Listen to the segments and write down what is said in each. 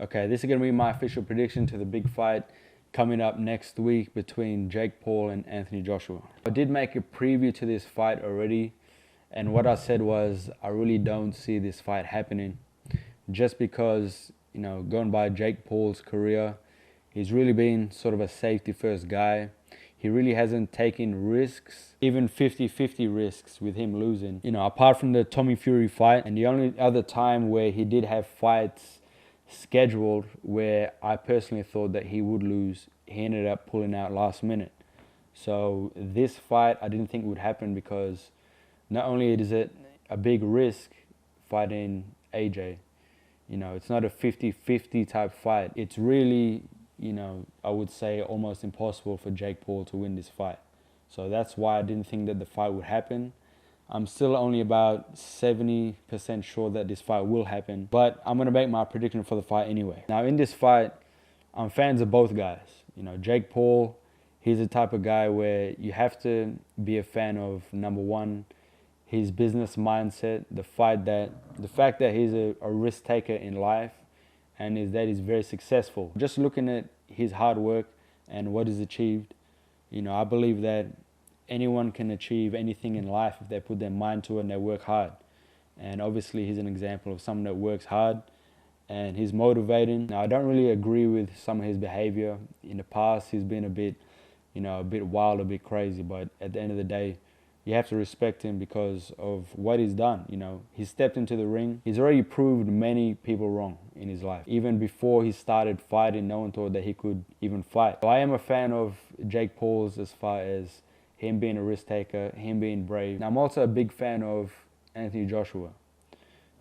Okay, this is going to be my official prediction to the big fight coming up next week between Jake Paul and Anthony Joshua. I did make a preview to this fight already, and what I said was I really don't see this fight happening just because, going by Jake Paul's career, he's really been sort of a safety first guy. He really hasn't taken risks, even 50-50 risks with him losing. Apart from the Tommy Fury fight, and the only other time where he did have fights scheduled where I personally thought that he would lose, he ended up pulling out last minute. So this fight I didn't think would happen because not only is it a big risk fighting AJ, it's not a 50-50 type fight. It's really, I would say almost impossible for Jake Paul to win this fight. So that's why I didn't think that the fight would happen. I'm still only about 70% sure that this fight will happen, but I'm going to make my prediction for the fight anyway. Now in this fight, I'm fans of both guys. Jake Paul, he's the type of guy where you have to be a fan of, number one, his business mindset, the fact that he's a risk taker in life, and is that he's very successful. Just looking at his hard work and what he's achieved, I believe that anyone can achieve anything in life if they put their mind to it and they work hard. And obviously he's an example of someone that works hard and he's motivating. Now I don't really agree with some of his behavior. In the past he's been a bit wild, a bit crazy, but at the end of the day, you have to respect him because of what he's done. He stepped into the ring. He's already proved many people wrong in his life. Even before he started fighting, no one thought that he could even fight. So I am a fan of Jake Paul's as far as him being a risk taker, him being brave. Now, I'm also a big fan of Anthony Joshua.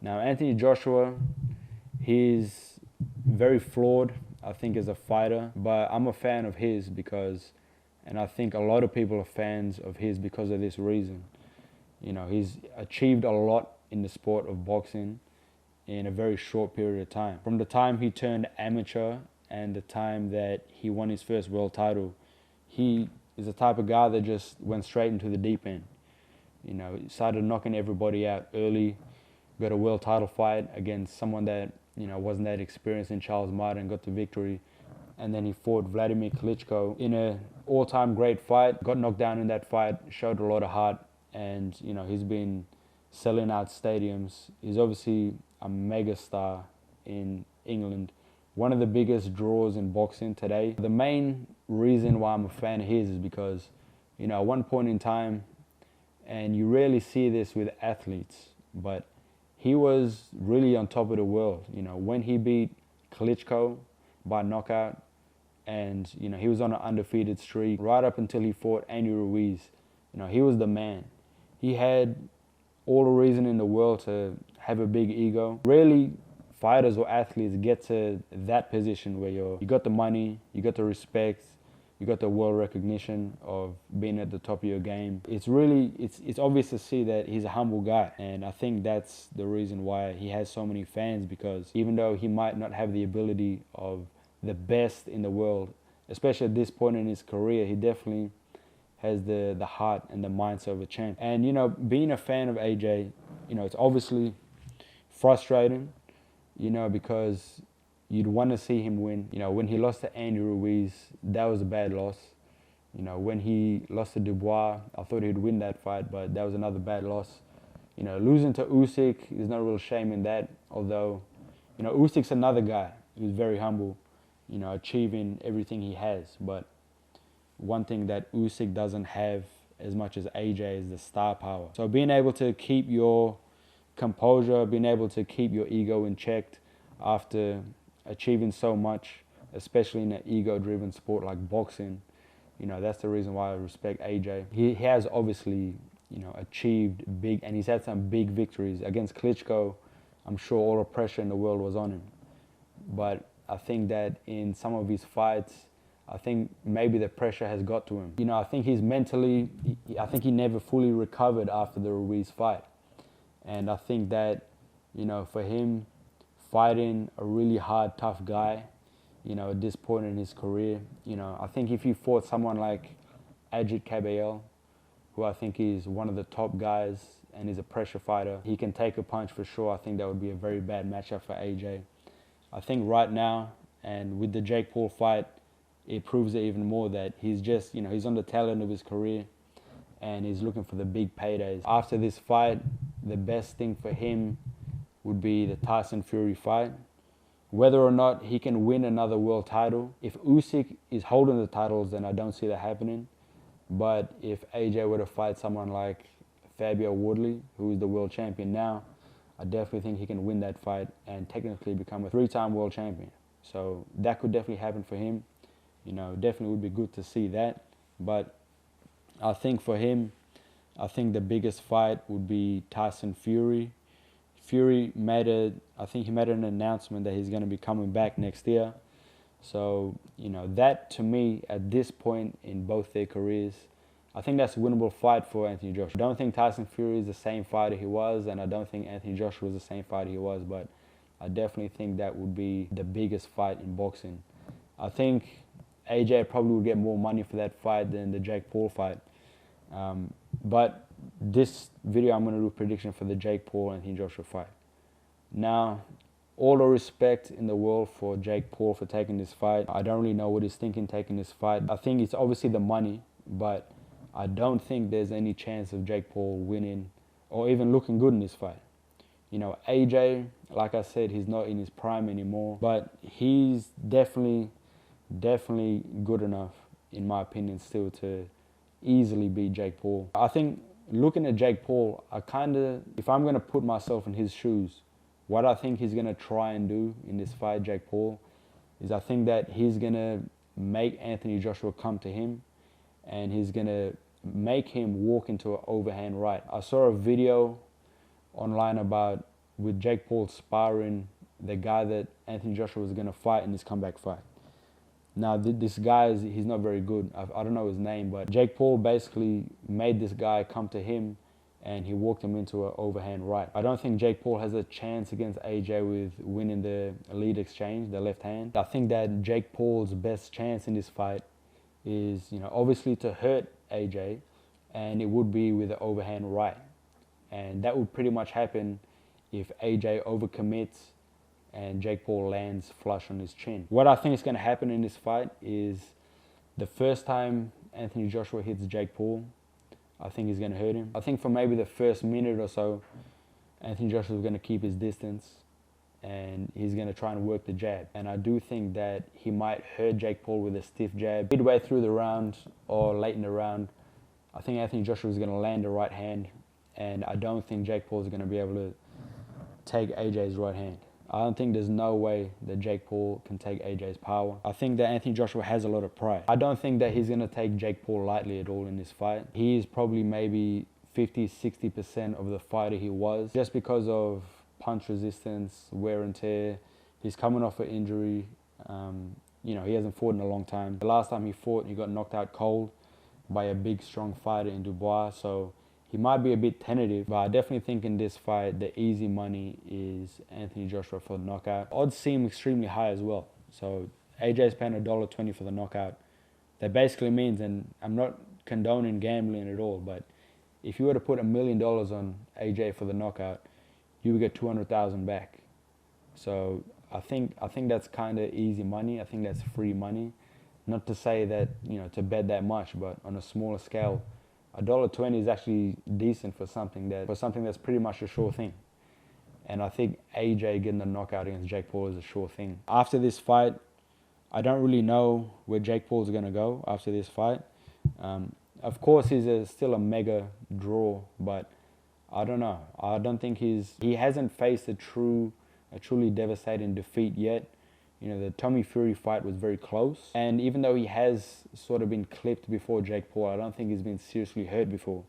Now, Anthony Joshua, he's very flawed, I think, as a fighter, but I'm a fan of his because, and I think a lot of people are fans of his because of this reason. He's achieved a lot in the sport of boxing in a very short period of time. From the time he turned amateur and the time that he won his first world title, he is the type of guy that just went straight into the deep end. He started knocking everybody out early, got a world title fight against someone that, wasn't that experienced in Charles Martin, got the victory. And then he fought Vladimir Klitschko in an all-time great fight, got knocked down in that fight, showed a lot of heart, and, he's been selling out stadiums. He's obviously a mega star in England, one of the biggest draws in boxing today. The main reason why I'm a fan of his is because, at one point in time, and you rarely see this with athletes, but he was really on top of the world. When he beat Klitschko by knockout, and, he was on an undefeated streak right up until he fought Andy Ruiz. He was the man. He had all the reason in the world to have a big ego. Rarely fighters or athletes get to that position where you got the money, you got the respect, you got the world recognition of being at the top of your game. It's obvious to see that he's a humble guy, and I think that's the reason why he has so many fans, because even though he might not have the ability of the best in the world, especially at this point in his career, he definitely has the heart and the mindset of a champ. And being a fan of AJ, it's obviously frustrating, because you'd want to see him win. When he lost to Andy Ruiz, that was a bad loss. When he lost to Dubois, I thought he'd win that fight, but that was another bad loss. Losing to Usyk, there's no real shame in that, although, Usyk's another guy who's very humble, achieving everything he has. But one thing that Usyk doesn't have as much as AJ is the star power. So being able to keep your composure, being able to keep your ego in check after achieving so much, especially in an ego-driven sport like boxing, that's the reason why I respect AJ. He has obviously, achieved big, and he's had some big victories. Against Klitschko, I'm sure all the pressure in the world was on him. But I think that in some of his fights, I think maybe the pressure has got to him. I think he's mentally, I think he never fully recovered after the Ruiz fight. And I think that, for him, fighting a really hard, tough guy, at this point in his career, I think if he fought someone like Ajit Kabayel, who I think is one of the top guys and is a pressure fighter, he can take a punch for sure. I think that would be a very bad matchup for AJ. I think right now, and with the Jake Paul fight, it proves it even more that he's just, he's on the tail end of his career and he's looking for the big paydays. After this fight, the best thing for him would be the Tyson Fury fight. Whether or not he can win another world title, if Usyk is holding the titles, then I don't see that happening. But if AJ were to fight someone like Fabio Woodley, who is the world champion now, I definitely think he can win that fight and technically become a 3-time world champion. So that could definitely happen for him. Definitely would be good to see that. But I think for him, I think the biggest fight would be Tyson Fury. Fury made an announcement that he's going to be coming back next year. So, that to me, at this point in both their careers, I think that's a winnable fight for Anthony Joshua. I don't think Tyson Fury is the same fighter he was, and I don't think Anthony Joshua is the same fighter he was, but I definitely think that would be the biggest fight in boxing. I think AJ probably would get more money for that fight than the Jake Paul fight. But this video, I'm going to do a prediction for the Jake Paul and Anthony Joshua fight. Now, all the respect in the world for Jake Paul for taking this fight. I don't really know what he's thinking taking this fight. I think it's obviously the money, but I don't think there's any chance of Jake Paul winning or even looking good in this fight. AJ, like I said, he's not in his prime anymore, but he's definitely good enough, in my opinion, still to easily beat Jake Paul. I think looking at Jake Paul, if I'm going to put myself in his shoes, what I think he's going to try and do in this fight, Jake Paul, is I think that he's going to make Anthony Joshua come to him and he's going to make him walk into an overhand right. I saw a video online with Jake Paul sparring the guy that Anthony Joshua was going to fight in this comeback fight. Now, this guy, he's not very good. I don't know his name, but Jake Paul basically made this guy come to him and he walked him into an overhand right. I don't think Jake Paul has a chance against AJ with winning the Elite Exchange, the left hand. I think that Jake Paul's best chance in this fight is, obviously to hurt AJ, and it would be with the overhand right. And that would pretty much happen if AJ overcommits and Jake Paul lands flush on his chin. What I think is going to happen in this fight is the first time Anthony Joshua hits Jake Paul, I think he's going to hurt him. I think for maybe the first minute or so, Anthony Joshua is going to keep his distance and he's going to try and work the jab. And I do think that he might hurt Jake Paul with a stiff jab. Midway through the round or late in the round, I think Anthony Joshua is going to land a right hand, and I don't think Jake Paul is going to be able to take AJ's right hand. I don't think there's no way that Jake Paul can take AJ's power. I think that Anthony Joshua has a lot of pride. I don't think that he's going to take Jake Paul lightly at all in this fight. He is probably maybe 50-60% of the fighter he was, just because of punch resistance, wear and tear. He's coming off an injury. He hasn't fought in a long time. The last time he fought, he got knocked out cold by a big, strong fighter in Dubois. So he might be a bit tentative, but I definitely think in this fight, the easy money is Anthony Joshua for the knockout. Odds seem extremely high as well. So AJ's paying $1.20 for the knockout. That basically means, and I'm not condoning gambling at all, but if you were to put $1 million on AJ for the knockout, you would get 200,000 back. So I think that's kind of easy money. I think that's free money. Not to say that, to bet that much, but on a smaller scale, $1.20 is actually decent for something that's pretty much a sure thing. And I think AJ getting the knockout against Jake Paul is a sure thing. After this fight, I don't really know where Jake Paul is going to go after this fight. Of course, he's still a mega draw, but I don't know. I don't think he hasn't faced a truly devastating defeat yet. The Tommy Fury fight was very close. And even though he has sort of been clipped before Jake Paul, I don't think he's been seriously hurt before.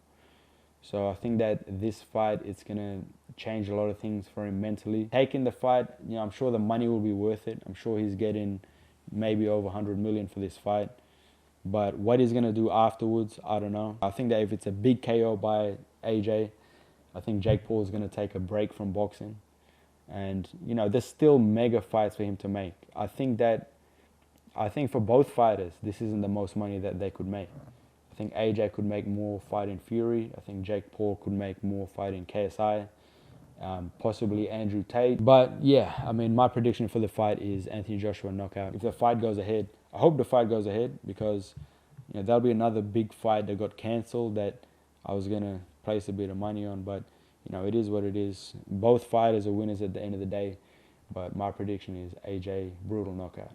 So I think that this fight, it's going to change a lot of things for him mentally. Taking the fight, I'm sure the money will be worth it. I'm sure he's getting maybe over 100 million for this fight. But what he's going to do afterwards, I don't know. I think that if it's a big KO by AJ, I think Jake Paul is going to take a break from boxing. And, there's still mega fights for him to make. I think for both fighters, this isn't the most money that they could make. I think AJ could make more fighting Fury. I think Jake Paul could make more fighting KSI. possibly Andrew Tate. But yeah, I mean, my prediction for the fight is Anthony Joshua knockout. If the fight goes ahead, I hope the fight goes ahead, because that'll be another big fight that got cancelled that I was gonna place a bit of money on. But it is what it is. Both fighters are winners at the end of the day. But my prediction is AJ brutal knockout.